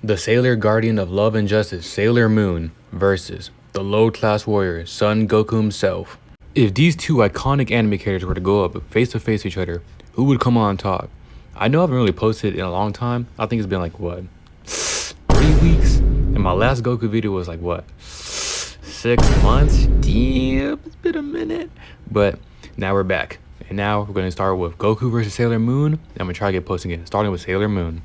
The Sailor Guardian of Love and Justice, Sailor Moon, versus the low-class warrior, Son Goku himself. If these two iconic anime characters were to go up face to face with each other, who would come on top? I know I haven't really posted in a long time. I think it's been like, what, 3 weeks? And my last Goku video was like, what, 6 months? Damn, it's been a minute. But now we're back. And now we're going to start with Goku versus Sailor Moon. I'm going to try to get posting it, starting with Sailor Moon.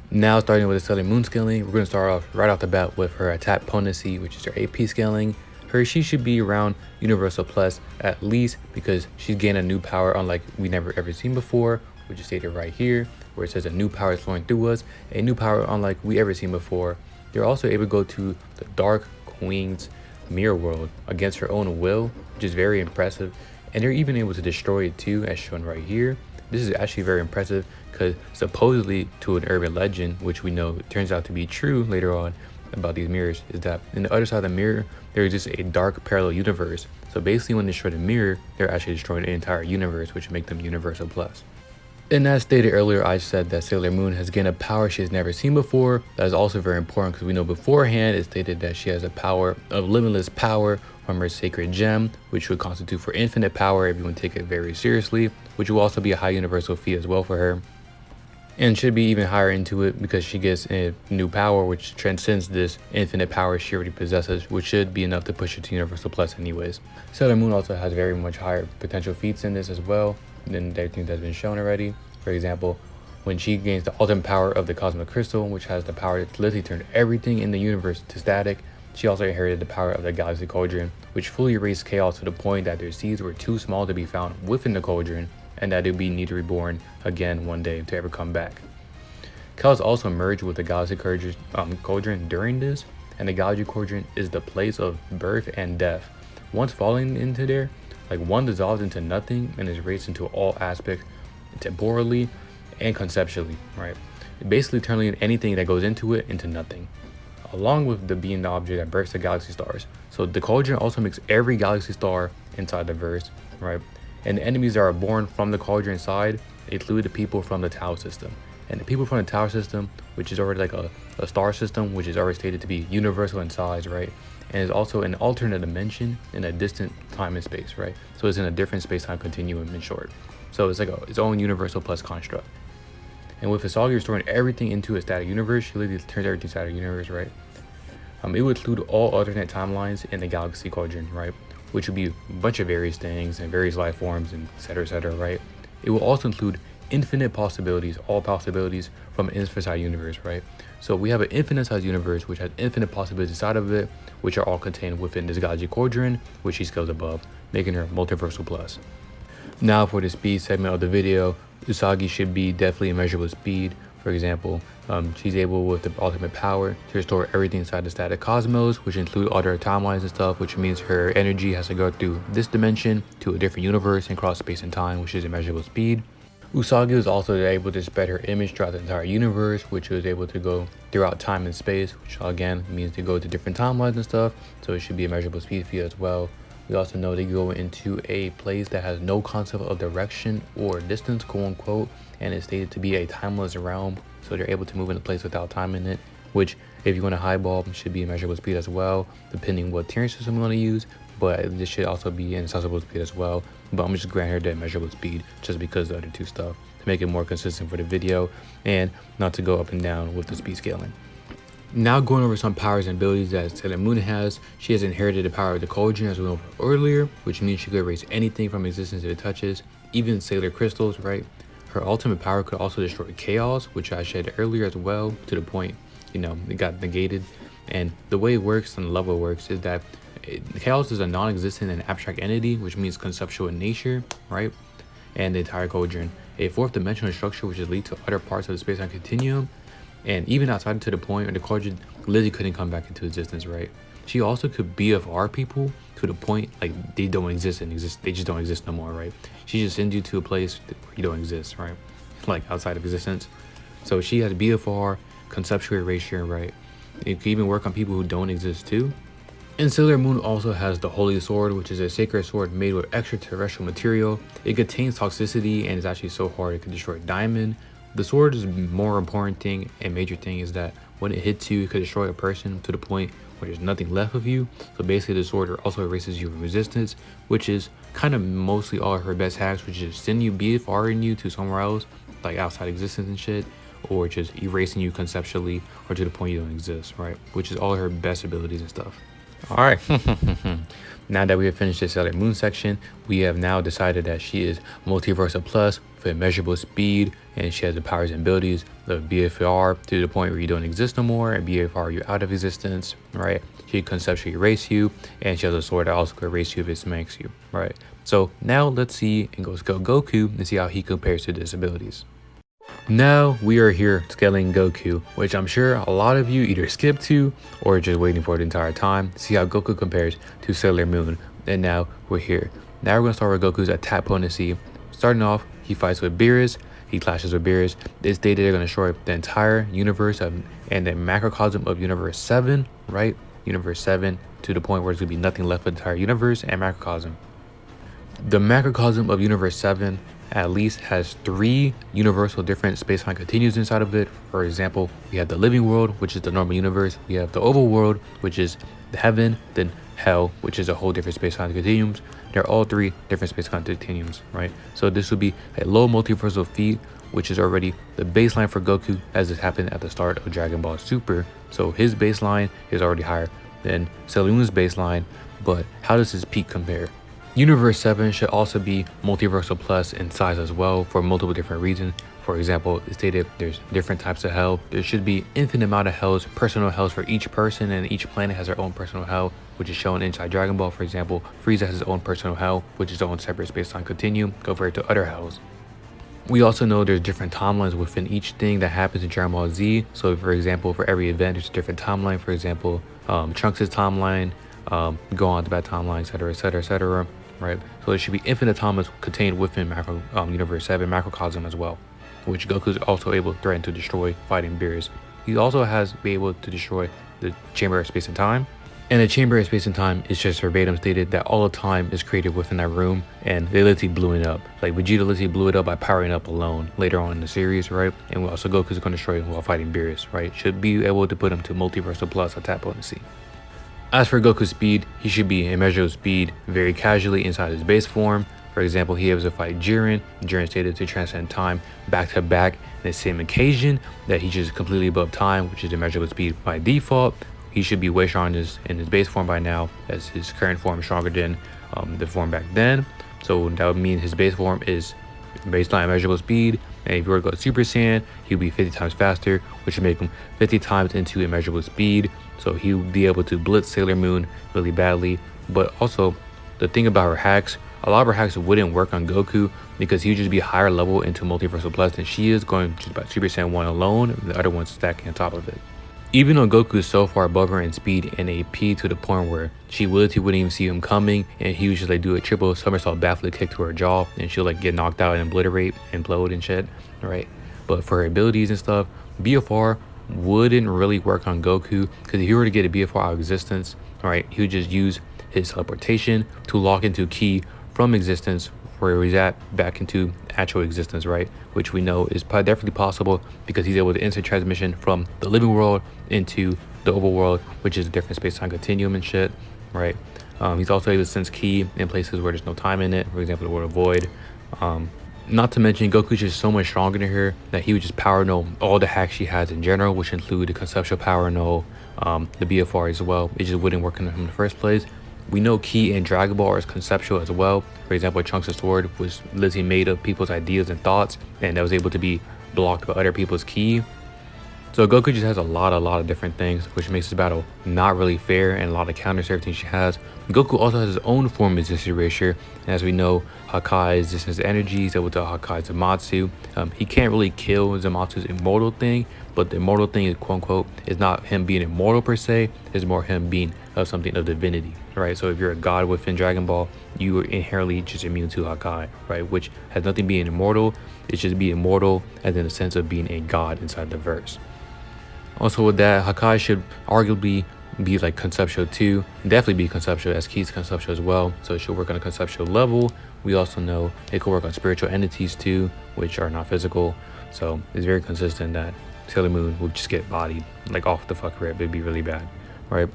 Now, starting with the Sailor Moon scaling, we're going to start off right off the bat with her attack potency, which is her AP scaling. She should be around Universal Plus at least, because she's gained a new power unlike we never ever seen before, which is stated right here, where it says a new power is flowing through us, a new power unlike we ever seen before. They're also able to go to the Dark Queen's mirror world against her own will, which is very impressive, and they're even able to destroy it too, as shown right here. This is actually very impressive because supposedly to an urban legend, which we know turns out to be true later on about these mirrors, is that in the other side of the mirror, there exists a dark parallel universe. So basically when they destroy the mirror, they're actually destroying the entire universe, which would make them Universal Plus. And as stated earlier, I said that Sailor Moon has gained a power she has never seen before. That is also very important because we know beforehand it stated that she has a power of limitless power from her sacred gem, which would constitute for infinite power if you want to take it very seriously, which will also be a high universal feat as well for her. And should be even higher into it because she gets a new power which transcends this infinite power she already possesses, which should be enough to push her to Universal Plus anyways. Sailor Moon also has very much higher potential feats in this as well than everything that's been shown already. For example, when she gains the ultimate power of the Cosmic Crystal, which has the power to literally turn everything in the universe to static, she also inherited the power of the Galaxy Cauldron, which fully erased chaos to the point that their seeds were too small to be found within the cauldron, and that it would need to be reborn again one day to ever come back. Chaos also merged with the Galaxy Cauldron during this, and the Galaxy Cauldron is the place of birth and death. Once falling into there, like one dissolves into nothing and is raised into all aspects, temporally and conceptually, right? Basically turning anything that goes into it into nothing, along with the being the object that births the galaxy stars. So the cauldron also makes every galaxy star inside the verse, right? And the enemies that are born from the cauldron side include the people from the Tau system. And the people from the Tau system, which is already like a star system, which is already stated to be universal in size, right? And is also an alternate dimension in a distant time and space, right? So it's in a different space-time continuum in short. So it's like its own Universal Plus construct. And with Hisagi restoring everything into a static universe, she literally turns everything static universe, right? It would include all alternate timelines in the Galaxy Cauldron, right? Which would be a bunch of various things and various life forms and et cetera, right? It will also include infinite possibilities, all possibilities from an infinite size universe, right? So we have an infinite size universe which has infinite possibilities inside of it, which are all contained within this Galaxy Cauldron, which she scales above, making her Multiversal Plus. Now for the speed segment of the video, Usagi should be definitely immeasurable speed. For example, she's able with the ultimate power to restore everything inside the static cosmos, which include other timelines and stuff, which means her energy has to go through this dimension to a different universe and cross space and time, which is immeasurable speed. Usagi was also able to spread her image throughout the entire universe, which was able to go throughout time and space, which again means to go to different timelines and stuff, so it should be a measurable speed feat as well. We also know they go into a place that has no concept of direction or distance, quote unquote, and it's stated to be a timeless realm, so they're able to move in a place without time in it, which if you want to highball should be a measurable speed as well, depending what tiering system you want to use, but this should also be an accessible speed as well. But I'm just granting her that measurable speed just because of the other two stuff to make it more consistent for the video and not to go up and down with the speed scaling. Now going over some powers and abilities that Sailor Moon has, she has inherited the power of the Cauldron as we went over earlier, which means she could erase anything from existence that it touches, even Sailor Crystals, right? Her ultimate power could also destroy chaos, which I shared earlier as well, to the point, it got negated. And the way it works and the level it works is that chaos is a non-existent and abstract entity, which means conceptual in nature, right? And the entire Cauldron, a fourth dimensional structure which is linked to other parts of the space-time continuum, and even outside to the point where the Cauldron literally couldn't come back into existence, right? She also could BFR people to the point like they don't exist they just don't exist no more, right? She just sends you to a place where you don't exist, right? Like outside of existence. So she has BFR, conceptual erasure, right? It can even work on people who don't exist too. And Sailor Moon also has the Holy Sword, which is a sacred sword made with extraterrestrial material. It contains toxicity and is actually so hard it can destroy a diamond. The sword is more important thing and major thing is that when it hits you, it could destroy a person to the point where there's nothing left of you. So basically the sword also erases you from resistance, which is kind of mostly all her best hacks, which is sending you BFRing you to somewhere else, like outside existence and shit, or just erasing you conceptually or to the point you don't exist, right? Which is all her best abilities and stuff. All right. Now that we have finished this Sailor Moon section, we have now decided that she is Multiversal Plus for immeasurable speed, and she has the powers and abilities of BFR to the point where you don't exist no more, and BFR you out of existence, right? She can conceptually erase you, and she has a sword that also can erase you if it smacks you, right? So now let's see and go Goku and see how he compares to these abilities. Now we are here scaling Goku, which I'm sure a lot of you either skipped to or just waiting for the entire time to see how Goku compares to Sailor Moon. And now we're here. Now we're going to start with Goku's attack potency. Starting off, he fights with Beerus, he clashes with Beerus. This day they're going to destroy the entire universe and the macrocosm of Universe 7, right? Universe 7 to the point where there's going to be nothing left of the entire universe and macrocosm. The macrocosm of Universe 7 at least has 3 universal different space-time continuums inside of it. For example, we have the living world, which is the normal universe. We have the oval world, which is the heaven, then hell, which is a whole different space-time continuums. They're all 3 different space-time continuums, right? So this would be a low multiversal feat, which is already the baseline for Goku, as it happened at the start of Dragon Ball Super. So his baseline is already higher than Sailor Moon's baseline, but how does his peak compare? Universe 7 should also be Multiversal Plus in size as well for multiple different reasons. For example, it stated there's different types of hell. There should be infinite amount of hells, personal hells for each person, and each planet has their own personal hell, which is shown inside Dragon Ball. For example, Frieza has his own personal hell, which is its own separate space-time continuum compared to other hells. We also know there's different timelines within each thing that happens in Dragon Ball Z. So for example, for every event, there's a different timeline. For example, Trunks' timeline, go on to that timeline, etc., etc., etc., right? So there should be infinite timelines contained within Universe 7 macrocosm as well, which Goku is also able to threaten to destroy fighting Beerus. He also has been able to destroy the Chamber of Space and Time. And the Chamber of Space and Time is just verbatim stated that all the time is created within that room, and they literally blew it up. Like Vegeta literally blew it up by powering up alone later on in the series, right? And also Goku's going to destroy him while fighting Beerus, right? Should be able to put him to Multiversal Plus attack potency. As for Goku's speed, he should be immeasurable speed very casually inside his base form. For example, he was to fight Jiren. Jiren stated to transcend time back to back in the same occasion, that he's just completely above time, which is immeasurable speed by default. He should be way stronger in his base form by now, as his current form is stronger than the form back then. So that would mean his base form is baseline immeasurable speed, and if you were to go Super Saiyan, he'd be 50 times faster, which would make him 50 times into immeasurable speed. So he would be able to blitz Sailor Moon really badly. But also, the thing about her hacks, a lot of her hacks wouldn't work on Goku because he would just be higher level into Multiversal Plus than she is, going just by Super Saiyan 1 alone, and the other one's stacking on top of it. Even though Goku is so far above her in speed and AP to the point where he wouldn't even see him coming, and he would just like do a triple somersault backflip kick to her jaw, and she'll like get knocked out and obliterate, implode and shit, right? But for her abilities and stuff, BFR wouldn't really work on Goku, because if he were to get a BFR out of existence, right, he would just use his teleportation to lock into Ki from existence where he's at back into actual existence, right? Which we know is probably definitely possible because he's able to instant transmission from the living world into the oval world, which is a different space-time continuum and shit, right? He's also able to sense Ki in places where there's no time in it, for example, the world of void. Not to mention, Goku's just so much stronger than her that he would just power know all the hacks she has in general, which include the conceptual power know, the BFR as well. It just wouldn't work on him in the first place. We know Ki in Dragon Ball is conceptual as well. For example, Trunks' sword was literally made of people's ideas and thoughts, and that was able to be blocked by other people's Ki. So Goku just has a lot of different things, which makes this battle not really fair, and a lot of counters to everything she has. Goku also has his own form of existence erasure, and as we know, Hakai is just his energy. He's able to Hakai Zamatsu. He can't really kill Zamatsu's immortal thing, but the immortal thing is quote unquote is not him being immortal per se, it's more him being of something of divinity, right? So if you're a god within Dragon Ball, you are inherently just immune to Hakai, right? Which has nothing being immortal, it's just being immortal as in the sense of being a god inside the verse. Also with that, Hakai should arguably be like conceptual too, definitely be conceptual, as Ki's conceptual as well, so it should work on a conceptual level. We also know it could work on spiritual entities too, which are not physical, so it's very consistent that Sailor Moon would just get bodied, like off the fuck rip. It'd be really bad, right?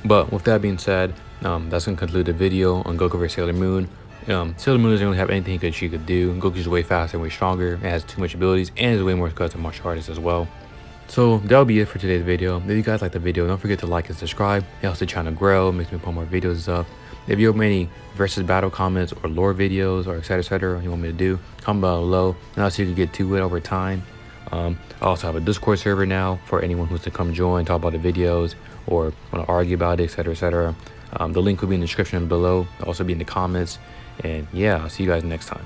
But with that being said, that's gonna conclude the video on Goku vs Sailor Moon. Sailor Moon doesn't really have anything she could do. Goku's way faster and way stronger. It has too much abilities and is way more skilled as a martial artist as well. So that'll be it for today's video. If you guys like the video, don't forget to like and subscribe. It helps the channel grow, makes me put more videos and stuff. If you have any versus battle comments or lore videos or etc. you want me to do, comment below, and also you can get to it over time. I also have a Discord server now for anyone who's to come join, talk about the videos, or want to argue about it, etc. The link will be in the description below. It'll also be in the comments. And yeah, I'll see you guys next time.